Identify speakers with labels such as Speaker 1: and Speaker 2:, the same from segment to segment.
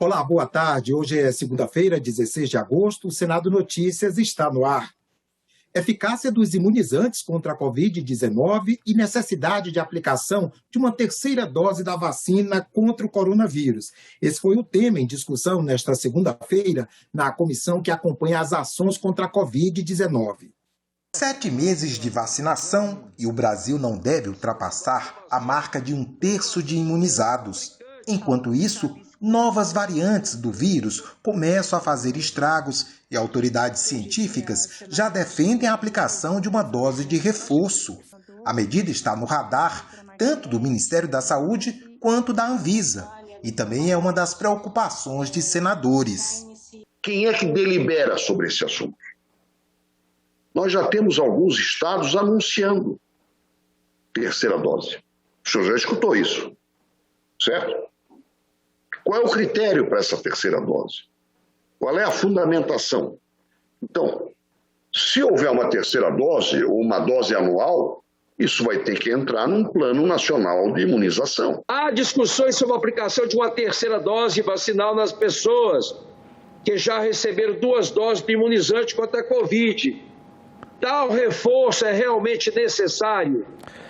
Speaker 1: Olá, boa tarde. Hoje é segunda-feira, 16 de agosto. O Senado Notícias está no ar. Eficácia dos imunizantes contra a Covid-19 e necessidade de aplicação de uma terceira dose da vacina contra o coronavírus. Esse foi o tema em discussão nesta segunda-feira na comissão que acompanha as ações contra a Covid-19.
Speaker 2: 7 meses de vacinação e o Brasil não deve ultrapassar a marca de 1/3 de imunizados. Enquanto isso, novas variantes do vírus começam a fazer estragos e autoridades científicas já defendem a aplicação de uma dose de reforço. A medida está no radar tanto do Ministério da Saúde quanto da Anvisa e também é uma das preocupações de senadores.
Speaker 3: Quem é que delibera sobre esse assunto? Nós já temos alguns estados anunciando terceira dose. O senhor já escutou isso, certo? Qual é o critério para essa terceira dose? Qual é a fundamentação? Então, se houver uma terceira dose ou uma dose anual, isso vai ter que entrar num plano nacional de imunização.
Speaker 4: Há discussões sobre a aplicação de uma terceira dose vacinal nas pessoas que já receberam 2 doses de imunizante contra a Covid. Tal reforço é realmente necessário?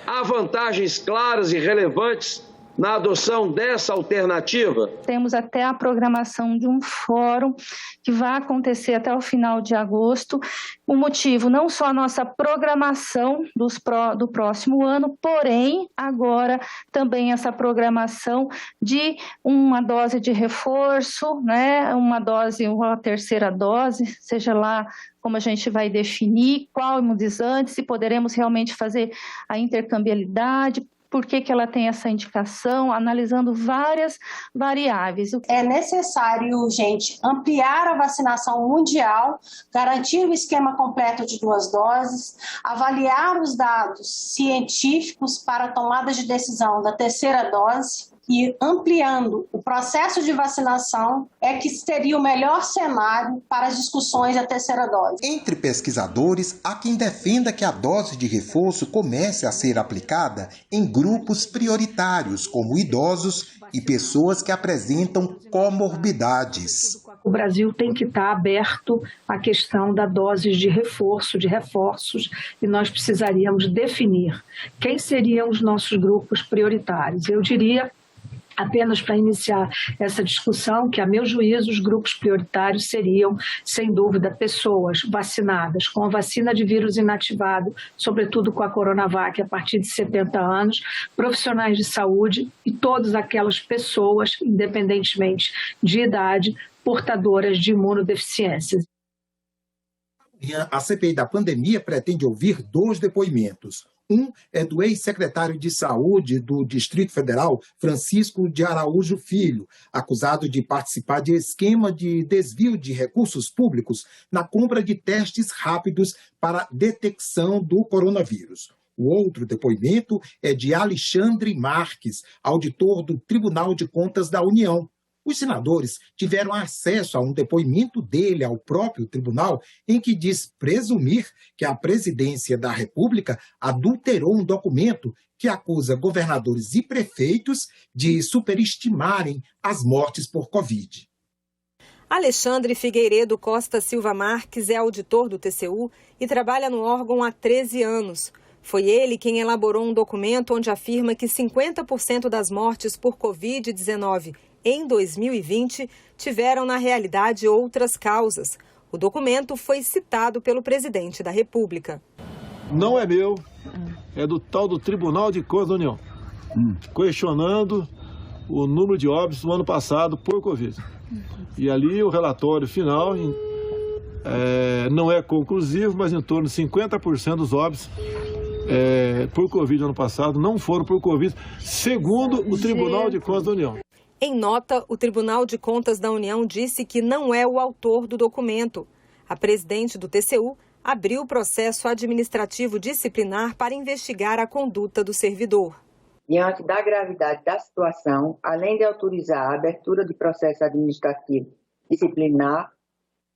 Speaker 4: Há vantagens claras e relevantes na adoção dessa alternativa?
Speaker 5: Temos até a programação de um fórum que vai acontecer até o final de agosto. O motivo, não só a nossa programação do próximo ano, porém, agora também essa programação de uma dose de reforço, né? Uma terceira dose, seja lá como a gente vai definir, qual imunizante, se poderemos realmente fazer a intercambiabilidade, por que ela tem essa indicação, analisando várias variáveis.
Speaker 6: É necessário, gente, ampliar a vacinação mundial, garantir o esquema completo de 2 doses, avaliar os dados científicos para a tomada de decisão da terceira dose e ampliando o processo de vacinação é que seria o melhor cenário para as discussões da terceira dose.
Speaker 2: Entre pesquisadores, há quem defenda que a dose de reforço comece a ser aplicada em grupos prioritários, como idosos e pessoas que apresentam comorbidades.
Speaker 7: O Brasil tem que estar aberto à questão da dose de reforço, de reforços, e nós precisaríamos definir quem seriam os nossos grupos prioritários. Eu diria, apenas para iniciar essa discussão, que, a meu juízo, os grupos prioritários seriam, sem dúvida, pessoas vacinadas com a vacina de vírus inativado, sobretudo com a Coronavac, a partir de 70 anos, profissionais de saúde e todas aquelas pessoas, independentemente de idade, portadoras de imunodeficiências.
Speaker 1: A CPI da pandemia pretende ouvir 2 depoimentos. Um é do ex-secretário de Saúde do Distrito Federal, Francisco de Araújo Filho, acusado de participar de esquema de desvio de recursos públicos na compra de testes rápidos para detecção do coronavírus. O outro depoimento é de Alexandre Marques, auditor do Tribunal de Contas da União. Os senadores tiveram acesso a um depoimento dele ao próprio tribunal, em que diz presumir que a presidência da República adulterou um documento que acusa governadores e prefeitos de superestimarem as mortes por Covid.
Speaker 8: Alexandre Figueiredo Costa Silva Marques é auditor do TCU e trabalha no órgão há 13 anos. Foi ele quem elaborou um documento onde afirma que 50% das mortes por Covid-19 em 2020 tiveram, na realidade, outras causas. O documento foi citado pelo presidente da República.
Speaker 9: Não é meu, é do tal do Tribunal de Contas da União, questionando o número de óbitos do ano passado por Covid. E ali o relatório final não é conclusivo, mas em torno de 50% dos óbitos por Covid no ano passado não foram por Covid, segundo o Tribunal de Contas da União.
Speaker 8: Em nota, o Tribunal de Contas da União disse que não é o autor do documento. A presidente do TCU abriu o processo administrativo disciplinar para investigar a conduta do servidor.
Speaker 10: Diante da gravidade da situação, além de autorizar a abertura de processo administrativo disciplinar,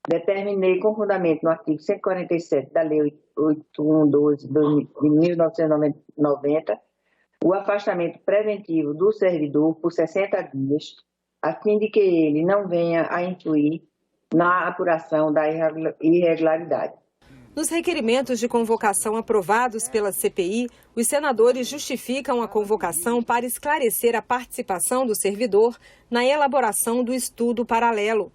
Speaker 10: determinei com fundamento no artigo 147 da Lei 8112 de 1990 o afastamento preventivo do servidor por 60 dias a fim de que ele não venha a influir na apuração da irregularidade.
Speaker 8: Nos requerimentos de convocação aprovados pela CPI, os senadores justificam a convocação para esclarecer a participação do servidor na elaboração do estudo paralelo.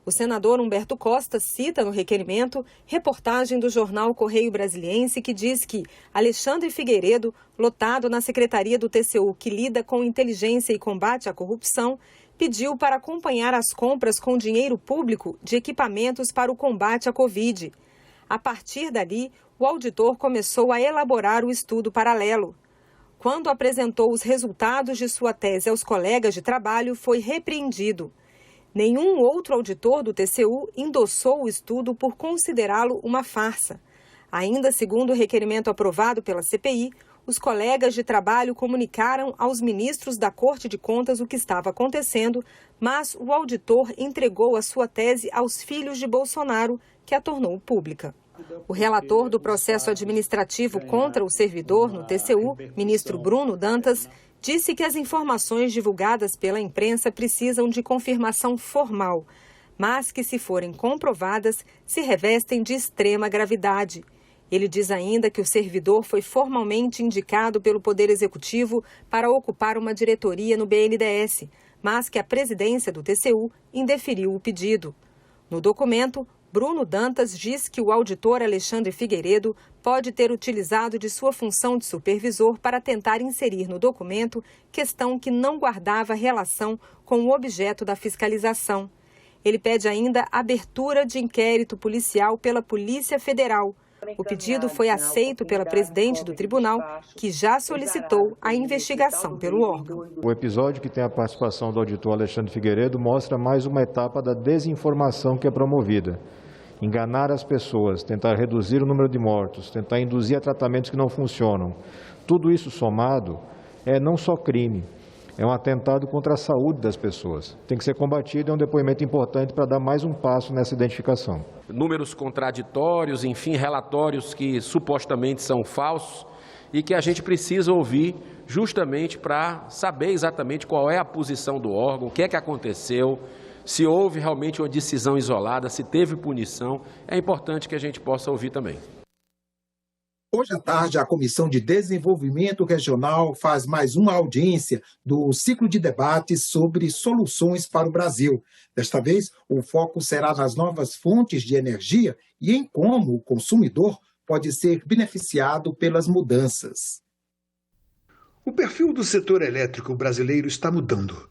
Speaker 8: O senador Humberto Costa cita no requerimento reportagem do jornal Correio Brasiliense que diz que Alexandre Figueiredo, lotado na secretaria do TCU que lida com inteligência e combate à corrupção, pediu para acompanhar as compras com dinheiro público de equipamentos para o combate à Covid. A partir dali, o auditor começou a elaborar o estudo paralelo. Quando apresentou os resultados de sua tese aos colegas de trabalho, foi repreendido. Nenhum outro auditor do TCU endossou o estudo por considerá-lo uma farsa. Ainda segundo o requerimento aprovado pela CPI, os colegas de trabalho comunicaram aos ministros da Corte de Contas o que estava acontecendo, mas o auditor entregou a sua tese aos filhos de Bolsonaro, que a tornou pública. O relator do processo administrativo contra o servidor no TCU, ministro Bruno Dantas, disse que as informações divulgadas pela imprensa precisam de confirmação formal, mas que, se forem comprovadas, se revestem de extrema gravidade. Ele diz ainda que o servidor foi formalmente indicado pelo Poder Executivo para ocupar uma diretoria no BNDES, mas que a presidência do TCU indeferiu o pedido. No documento, Bruno Dantas diz que o auditor Alexandre Figueiredo pode ter utilizado de sua função de supervisor para tentar inserir no documento questão que não guardava relação com o objeto da fiscalização. Ele pede ainda abertura de inquérito policial pela Polícia Federal. O pedido foi aceito pela presidente do tribunal, que já solicitou a investigação pelo órgão.
Speaker 11: O episódio que tem a participação do auditor Alexandre Figueiredo mostra mais uma etapa da desinformação que é promovida. Enganar as pessoas, tentar reduzir o número de mortos, tentar induzir a tratamentos que não funcionam. Tudo isso somado é não só crime, é um atentado contra a saúde das pessoas. Tem que ser combatido, é um depoimento importante para dar mais um passo nessa identificação.
Speaker 12: Números contraditórios, enfim, relatórios que supostamente são falsos e que a gente precisa ouvir justamente para saber exatamente qual é a posição do órgão, o que é que aconteceu, se houve realmente uma decisão isolada, se teve punição. É importante que a gente possa ouvir também.
Speaker 1: Hoje à tarde, a Comissão de Desenvolvimento Regional faz mais uma audiência do ciclo de debates sobre soluções para o Brasil. Desta vez, o foco será nas novas fontes de energia e em como o consumidor pode ser beneficiado pelas mudanças.
Speaker 13: O perfil do setor elétrico brasileiro está mudando.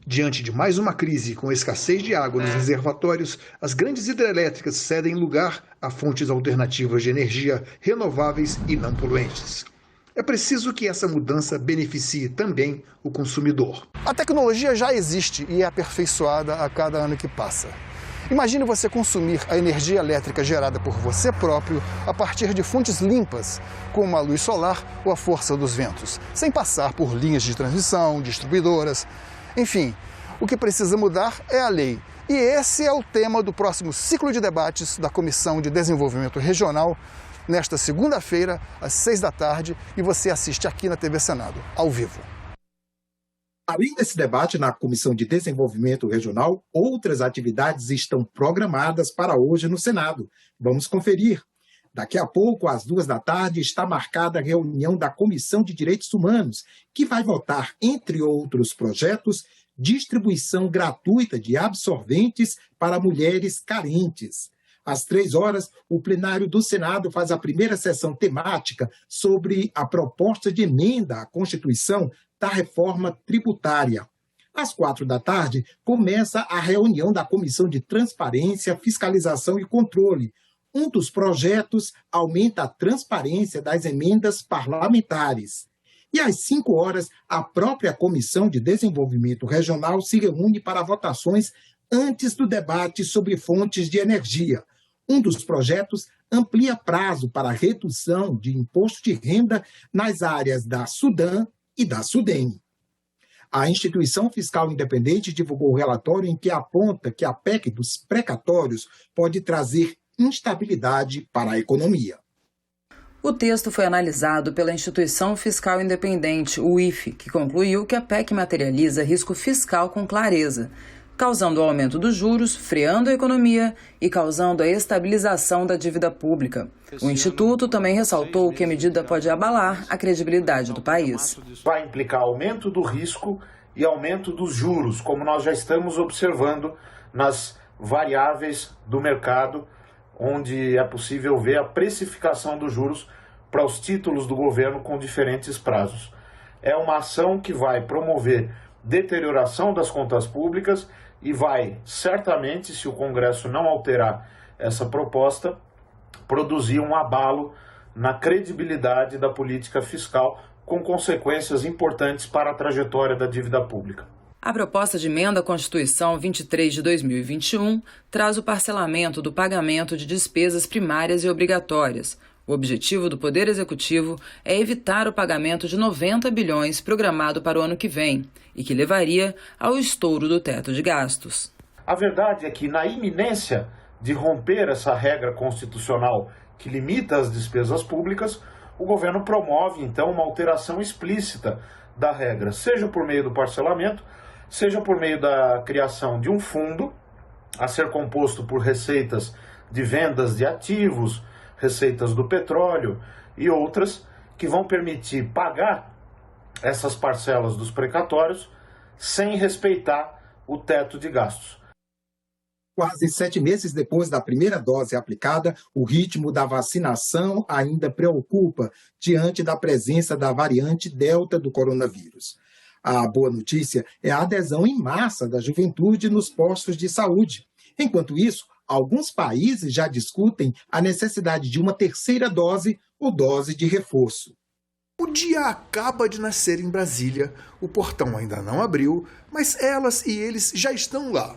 Speaker 13: Diante de mais uma crise com escassez de água nos reservatórios, as grandes hidrelétricas cedem lugar a fontes alternativas de energia renováveis e não poluentes. É preciso que essa mudança beneficie também o consumidor.
Speaker 14: A tecnologia já existe e é aperfeiçoada a cada ano que passa. Imagine você consumir a energia elétrica gerada por você próprio a partir de fontes limpas, como a luz solar ou a força dos ventos, sem passar por linhas de transmissão, distribuidoras. Enfim, o que precisa mudar é a lei. E esse é o tema do próximo ciclo de debates da Comissão de Desenvolvimento Regional, nesta segunda-feira, às 6 da tarde, e você assiste aqui na TV Senado, ao vivo.
Speaker 1: Além desse debate na Comissão de Desenvolvimento Regional, outras atividades estão programadas para hoje no Senado. Vamos conferir. Daqui a pouco, às 2 da tarde, está marcada a reunião da Comissão de Direitos Humanos, que vai votar, entre outros projetos, distribuição gratuita de absorventes para mulheres carentes. Às 3 horas, o plenário do Senado faz a primeira sessão temática sobre a proposta de emenda à Constituição da reforma tributária. Às 4 da tarde, começa a reunião da Comissão de Transparência, Fiscalização e Controle. Um dos projetos aumenta a transparência das emendas parlamentares. E às 5 horas, a própria Comissão de Desenvolvimento Regional se reúne para votações antes do debate sobre fontes de energia. Um dos projetos amplia prazo para redução de imposto de renda nas áreas da Sudam e da Sudene. A Instituição Fiscal Independente divulgou o relatório em que aponta que a PEC dos precatórios pode trazer instabilidade para a economia.
Speaker 15: O texto foi analisado pela Instituição Fiscal Independente, o IFE, que concluiu que a PEC materializa risco fiscal com clareza, causando o aumento dos juros, freando a economia e causando a estabilização da dívida pública. O Instituto também ressaltou que a medida pode abalar a credibilidade do país.
Speaker 16: Vai implicar aumento do risco e aumento dos juros, como nós já estamos observando nas variáveis do mercado, onde é possível ver a precificação dos juros para os títulos do governo com diferentes prazos. É uma ação que vai promover deterioração das contas públicas e vai, certamente, se o Congresso não alterar essa proposta, produzir um abalo na credibilidade da política fiscal, com consequências importantes para a trajetória da dívida pública.
Speaker 15: A proposta de emenda à Constituição 23 de 2021 traz o parcelamento do pagamento de despesas primárias e obrigatórias. O objetivo do Poder Executivo é evitar o pagamento de 90 bilhões programado para o ano que vem e que levaria ao estouro do teto de gastos.
Speaker 16: A verdade é que, na iminência de romper essa regra constitucional que limita as despesas públicas, o governo promove, então, uma alteração explícita da regra, seja por meio do parcelamento, seja por meio da criação de um fundo a ser composto por receitas de vendas de ativos, receitas do petróleo e outras que vão permitir pagar essas parcelas dos precatórios sem respeitar o teto de gastos.
Speaker 1: Quase 7 meses depois da primeira dose aplicada, o ritmo da vacinação ainda preocupa diante da presença da variante Delta do coronavírus. A boa notícia é a adesão em massa da juventude nos postos de saúde. Enquanto isso, alguns países já discutem a necessidade de uma terceira dose ou dose de reforço.
Speaker 13: O dia acaba de nascer em Brasília, o portão ainda não abriu, mas elas e eles já estão lá.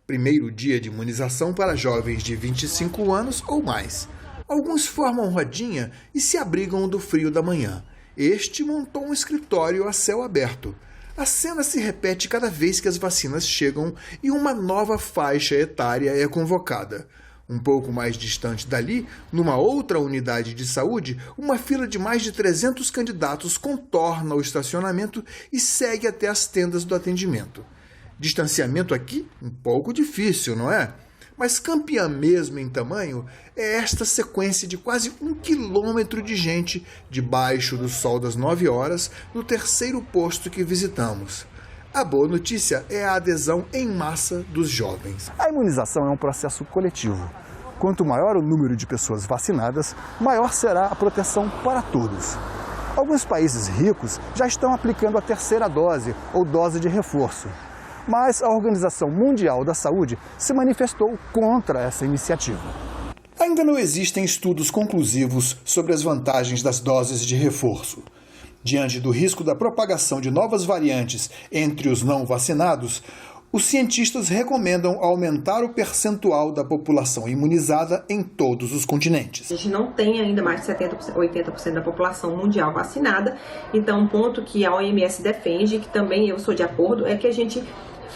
Speaker 13: Primeiro dia de imunização para jovens de 25 anos ou mais. Alguns formam rodinha e se abrigam do frio da manhã. Este montou um escritório a céu aberto. A cena se repete cada vez que as vacinas chegam e uma nova faixa etária é convocada. Um pouco mais distante dali, numa outra unidade de saúde, uma fila de mais de 300 candidatos contorna o estacionamento e segue até as tendas do atendimento. Distanciamento aqui? Um pouco difícil, não é? Mas campeã mesmo em tamanho é esta sequência de quase 1 quilômetro de gente debaixo do sol das 9 horas no terceiro posto que visitamos. A boa notícia é a adesão em massa dos jovens.
Speaker 14: A imunização é um processo coletivo. Quanto maior o número de pessoas vacinadas, maior será a proteção para todos. Alguns países ricos já estão aplicando a terceira dose ou dose de reforço. Mas a Organização Mundial da Saúde se manifestou contra essa iniciativa.
Speaker 13: Ainda não existem estudos conclusivos sobre as vantagens das doses de reforço. Diante do risco da propagação de novas variantes entre os não vacinados, os cientistas recomendam aumentar o percentual da população imunizada em todos os continentes.
Speaker 17: A gente não tem ainda mais de 70%, 80% da população mundial vacinada, então um ponto que a OMS defende, que também eu sou de acordo, é que a gente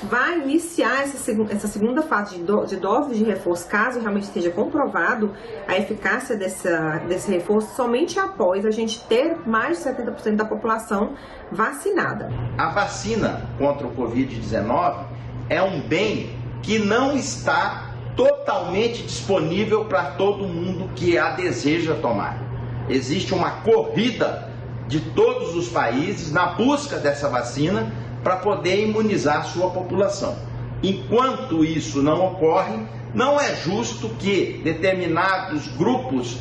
Speaker 17: vai iniciar essa segunda fase de doses de reforço, caso realmente esteja comprovado a eficácia desse reforço, somente após a gente ter mais de 70% da população vacinada.
Speaker 18: A vacina contra o Covid-19 é um bem que não está totalmente disponível para todo mundo que a deseja tomar. Existe uma corrida de todos os países na busca dessa vacina para poder imunizar sua população. Enquanto isso não ocorre, não é justo que determinados grupos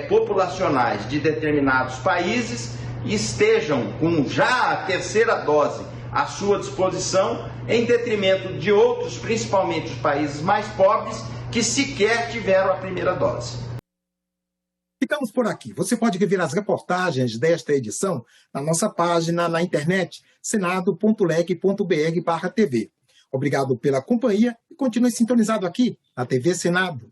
Speaker 18: populacionais de determinados países estejam com já a terceira dose à sua disposição, em detrimento de outros, principalmente os países mais pobres, que sequer tiveram a primeira dose.
Speaker 1: Ficamos por aqui. Você pode rever as reportagens desta edição na nossa página na internet, senado.leg.br/TV. Obrigado pela companhia e continue sintonizado aqui na TV Senado.